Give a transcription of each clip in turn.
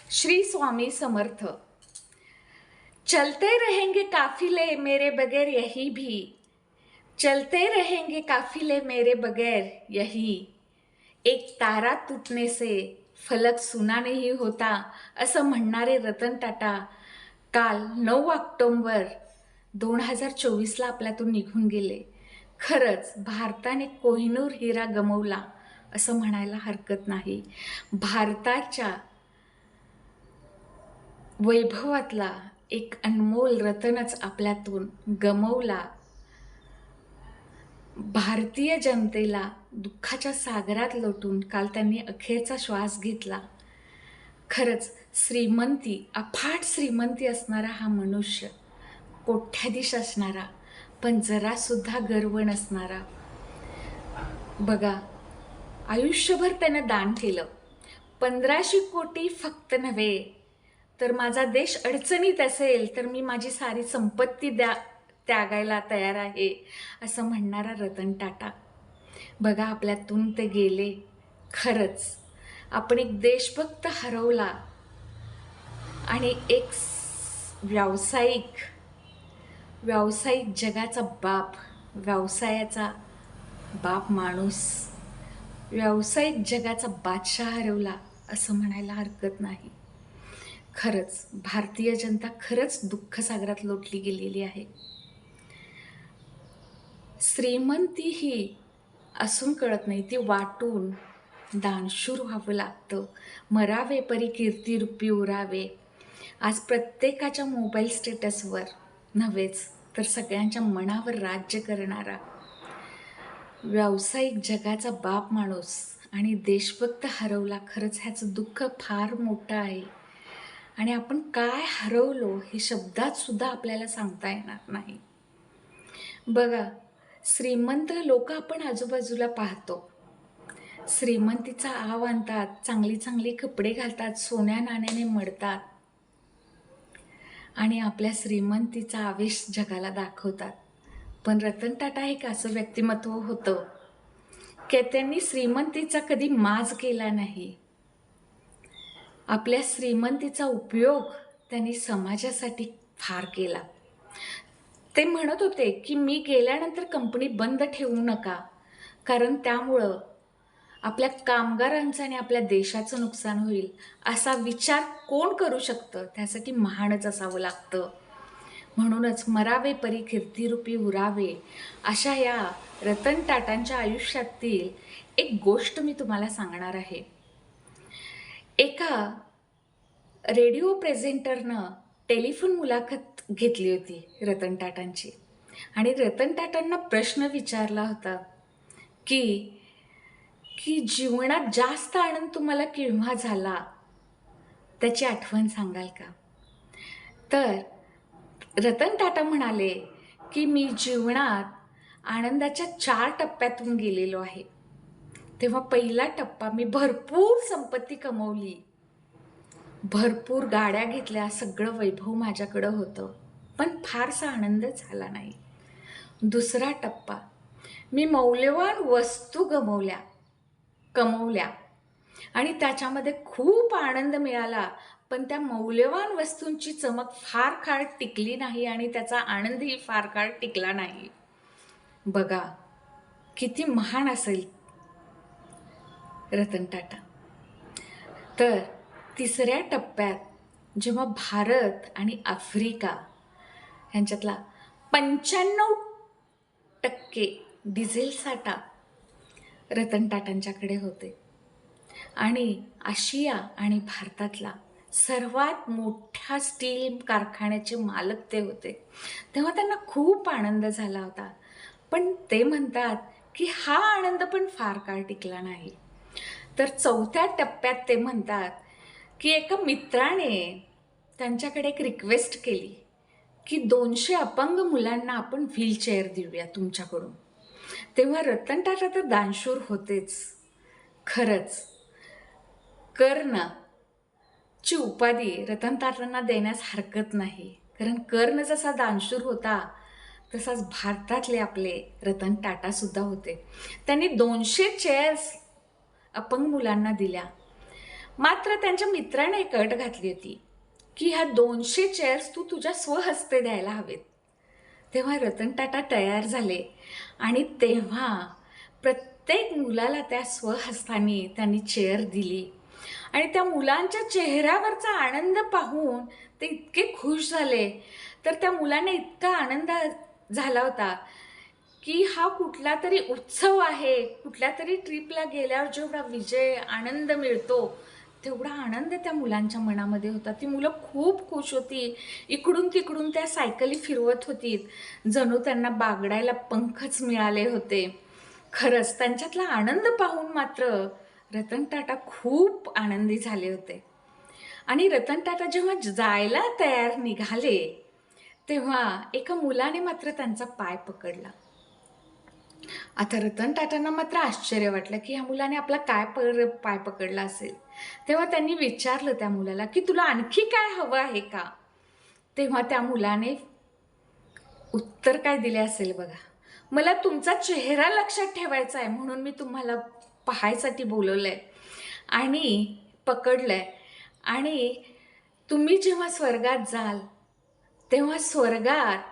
श्री स्वामी समर्थ। चलते रहेंगे काफिले मेरे बगैर यही भी, चलते रहेंगे काफिले मेरे बगैर यही, एक तारा तुटने से फलक सुना नहीं होता असं म्हणणारे रतन टाटा काल 9 ऑक्टोबर 2024ला आपल्यातून निघून गेले. खरंच भारताने कोहिनूर हिरा गमावला असं म्हणायला हरकत नाही. भारताच्या वैभवातला एक अनमोल रतनच आपल्यातून गमावला. भारतीय जनतेला दुःखाच्या सागरात लोटून काल त्यांनी अखेरचा श्वास घेतला. खरंच श्रीमंती, अफाट श्रीमंती असणारा हा मनुष्य, कोट्याधीश असणारा, पण जरासुद्धा गर्व नसणारा. बघा, आयुष्यभर त्यानं दान केलं. 1500 कोटी फक्त नव्हे, तर माझा देश अडचणीत असेल तर मी माझी सारी संपत्ती त्यागायला तयार आहे असं म्हणणारा रतन टाटा. बघा, आपल्यातून ते गेले. खरंच आपण एक देशभक्त हरवला आणि एक व्यावसायिक जगाचा बाप, व्यवसायाचा बाप माणूस, व्यावसायिक जगाचा बादशाह हरवला असं म्हणायला हरकत नाही. खरंच भारतीय जनता खरंच दुःख सागरात लोटली गेलेली आहे. श्रीमंती ही असून कळत नाही, ती वाटून दानशूर व्हावं लागतं. मरावे परी कीर्तिरूपी उरावे. आज प्रत्येकाच्या मोबाईल स्टेटसवर नव्हेच तर सगळ्यांच्या मनावर राज्य करणारा व्यावसायिक जगाचा बाप माणूस आणि देशभक्त हरवला. खरंच ह्याचं दुःख फार मोठं आहे आणि आपण काय हरवलो हे शब्दात सुद्धा आपल्याला सांगता येणार नाही. बघा, श्रीमंत लोक आपण आजूबाजूला पाहतो. श्रीमंतीचा आव आणतात, चांगली चांगली कपडे घालतात, सोन्या नाण्याने मडतात आणि आपल्या श्रीमंतीचा आवेश जगाला दाखवतात. पण रतन टाटा एक असं व्यक्तिमत्व होतं की त्यांनी श्रीमंतीचा कधी माज केला नाही. आपल्या श्रीमंतीचा उपयोग त्यांनी समाजासाठी फार केला. ते म्हणत होते की मी गेल्यानंतर कंपनी बंद ठेवू नका, कारण त्यामुळं आपल्या कामगारांचं आणि आपल्या देशाचं नुकसान होईल. असा विचार कोण करू शकतं? त्यासाठी महानच असावं लागतं. म्हणूनच मरावे परी कीर्तिरूपी उरावे अशा या रतन टाटांच्या आयुष्यातील एक गोष्ट मी तुम्हाला सांगणार आहे. एका रेडिओ प्रेझेंटरनं टेलिफोन मुलाखत घेतली होती रतन टाटांची आणि रतन टाटांना प्रश्न विचारला होता की जीवनात जास्त आनंद तुम्हाला केव्हा झाला, त्याची आठवण सांगाल का? तर रतन टाटा म्हणाले की मी जीवनात आनंदाच्या 4 टप्प्यातून गेलेलो आहे. तेव्हा पहिला टप्पा, मी भरपूर संपत्ती कमवली, भरपूर गाड्या घेतल्या, सगळं वैभव माझ्याकडं होतं, पण फारसा आनंद झाला नाही. दुसरा टप्पा, मी मौल्यवान वस्तू कमवल्या आणि त्याच्यामध्ये खूप आनंद मिळाला, पण त्या मौल्यवान वस्तूंची चमक फार काळ टिकली नाही आणि त्याचा आनंदही फार काळ टिकला नाही. बघा, किती महान असेल रतन टाटा. तर तिसऱ्या टप्प्यात जेव्हा भारत आणि आफ्रिका ह्यांच्यातला 95% डिझेल साठा रतन टाटांच्याकडे होते आणि आशिया आणि भारतातला सर्वात मोठ्या स्टील कारखान्याचे मालक ते होते. तेव्हा त्यांना खूप आनंद झाला होता. पण ते म्हणतात की हा आनंद पण फार काळ टिकला नाही. तर चौथ्या टप्प्यात ते म्हणतात की एका मित्राने त्यांच्याकडे एक रिक्वेस्ट केली की 200 अपंग मुलांना आपण व्हीलचेअर देऊया तुमच्याकडून. तेव्हा रतन टाटा तर दानशूर होतेच. खरंच कर्णची उपाधी रतन टाटांना देण्यास हरकत नाही, कारण कर्ण जसा दानशूर होता तसाच भारतातले आपले रतन टाटा सुद्धा होते. त्यांनी 200 चेअर्स अपंग मुलांना दिल्या. मात्र त्यांच्या मित्राने एक अट घातली होती की ह्या 200 चेअर्स तू तुझ्या स्वहस्ते द्यायला हवेत. तेव्हा रतन टाटा तयार झाले आणि तेव्हा प्रत्येक मुलाला त्या स्वहस्ताने त्यांनी चेअर दिली आणि त्या मुलांच्या चेहऱ्यावरचा आनंद पाहून ते इतके खुश झाले. तर त्या मुलाने इतका आनंद झाला होता की हा कुठला तरी उत्सव आहे, कुठल्या तरी ट्रिपला गेल्यावर जेवढा विजय आनंद मिळतो तेवढा आनंद त्या मुलांच्या मनामध्ये होता. ती मुलं खूप खुश होती. इकडून तिकडून त्या सायकली फिरवत होती, जणू त्यांना बागडायला पंखच मिळाले होते. खरंच त्यांच्यातला आनंद पाहून मात्र रतन टाटा खूप आनंदी झाले होते. आणि रतन टाटा जेव्हा जायला तयार निघाले तेव्हा एका मुलाने मात्र त्यांचा पाय पकडला. आता रतन टाटांना मात्र आश्चर्य वाटलं की ह्या मुलाने आपला काय पाय पकडला असेल. तेव्हा त्यांनी विचारलं त्या मुलाला की तुला आणखी काय हवं आहे का. तेव्हा त्या मुलाने उत्तर काय दिले असेल बघा, मला तुमचा चेहरा लक्षात ठेवायचा आहे म्हणून मी तुम्हाला पाहायसाठी बोलवलंय आणि पकडलंय. आणि तुम्ही जेव्हा स्वर्गात जाल तेव्हा स्वर्गात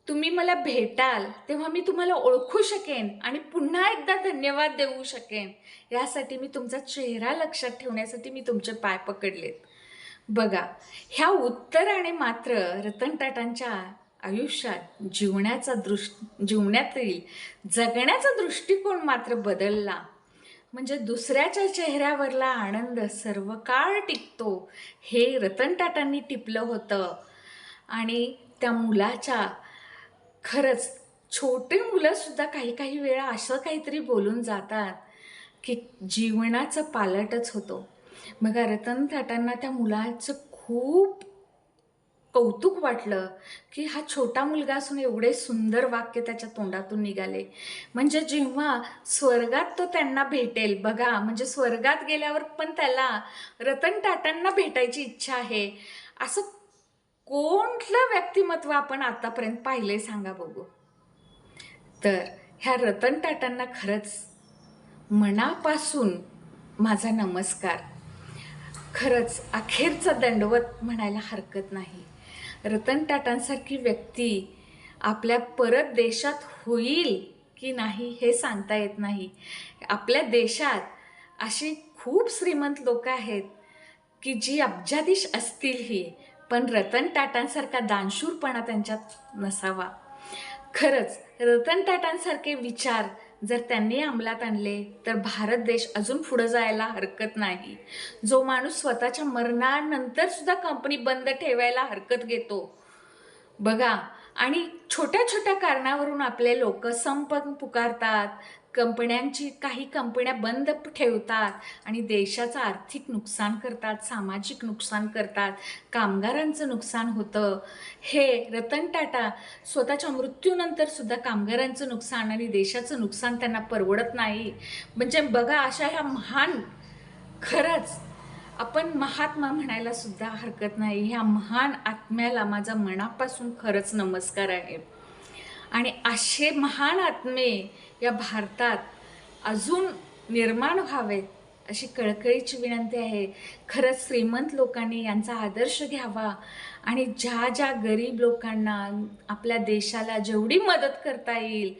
तुम्ही मला भेटाल तेव्हा मी तुम्हाला ओळखू शकेन आणि पुन्हा एकदा धन्यवाद देऊ शकेन. यासाठी मी तुमचा चेहरा लक्षात ठेवण्यासाठी मी तुमचे पाय पकडलेत. बघा, ह्या उत्तराने मात्र रतन टाटांच्या आयुष्यात जीवनातील जगण्याचा दृष्टिकोन मात्र बदलला. म्हणजे दुसऱ्याच्या चेहऱ्यावरला आनंद सर्व काळ टिकतो हे रतन टाटांनी टिपलं होतं. आणि त्या मुलाच्या खरंच छोटे मुलंसुद्धा काही वेळा असं काहीतरी बोलून जातात की जीवनाचं पालटच होतो. बघा, रतन टाटांना त्या मुलाचं खूप कौतुक वाटलं की हा छोटा मुलगा असून एवढे सुंदर वाक्य त्याच्या तोंडातून निघाले. म्हणजे जेव्हा स्वर्गात तो त्यांना भेटेल, बघा, म्हणजे स्वर्गात गेल्यावर पण त्याला रतन टाटांना भेटायची इच्छा आहे. असं कोणतं व्यक्तिमत्व आपण आतापर्यंत पाहिले सांगा बघू. तर ह्या रतन टाटांना खरंच मनापासून माझा नमस्कार. खरंच अखेरचा दंडवत म्हणायला हरकत नाही. रतन टाटांसारखी व्यक्ती आपल्या परत देशात होईल की नाही हे सांगता येत नाही. आपल्या देशात अशी खूप श्रीमंत लोक आहेत की जी अब्जाधीश असतीलही, पण रतन टाटांसारखा दानशूरपणा त्यांच्यात नसावा. खरंच रतन टाटांसारखे विचार जर त्यांनी अंमलात आणले तर भारत देश अजून पुढं जायला हरकत नाही. जो माणूस स्वतःच्या मरणानंतर सुद्धा कंपनी बंद ठेवायला हरकत घेतो बघा, आणि छोट्या छोट्या कारणावरून आपले लोक संप पुकारतात, काही कंपन्या बंद ठेवतात आणि देशाचं आर्थिक नुकसान करतात, सामाजिक नुकसान करतात, कामगारांचं नुकसान होतं. हे रतन टाटा स्वतःच्या मृत्यूनंतर सुद्धा कामगारांचं नुकसान आणि देशाचं नुकसान त्यांना परवडत नाही. म्हणजे बघा, अशा ह्या महान, खरंच आपण महात्मा म्हणायला सुद्धा हरकत नाही, ह्या महान आत्म्याला माझा मनापासून खरंच नमस्कार आहे. आणि असे महान आत्मे या भारतात अजून निर्माण व्हावेत अशी कळकळीची विनंती आहे. खरंच श्रीमंत लोकांनी यांचा आदर्श घ्यावा आणि ज्या गरीब लोकांना, आपल्या देशाला जेवढी मदत करता येईल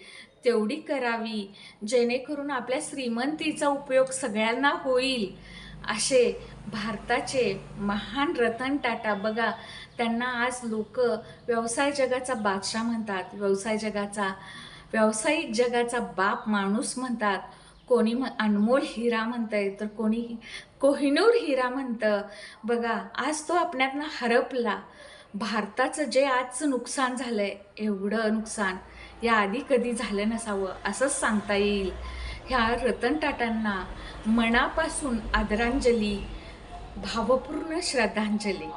तेवढी करावी, जेणेकरून आपल्या श्रीमंतीचा उपयोग सगळ्यांना होईल. असे भारताचे महान रतन टाटा, बघा, त्यांना आज लोक व्यवसाय जगाचा बादशाह म्हणतात, व्यावसायिक जगाचा बाप माणूस म्हणतात. कोणी अनमोल हिरा म्हणतंय तर कोणी कोहिनूर हिरा म्हणतं. बघा, आज तो आपल्यातनं हरपला. भारताचं जे आजचं नुकसान झालंय, एवढं नुकसान याआधी कधी झालं नसावं असंच सांगता येईल. ह्या रतन टाटांना मनापासून आदरांजली, भावपूर्ण श्रद्धांजली.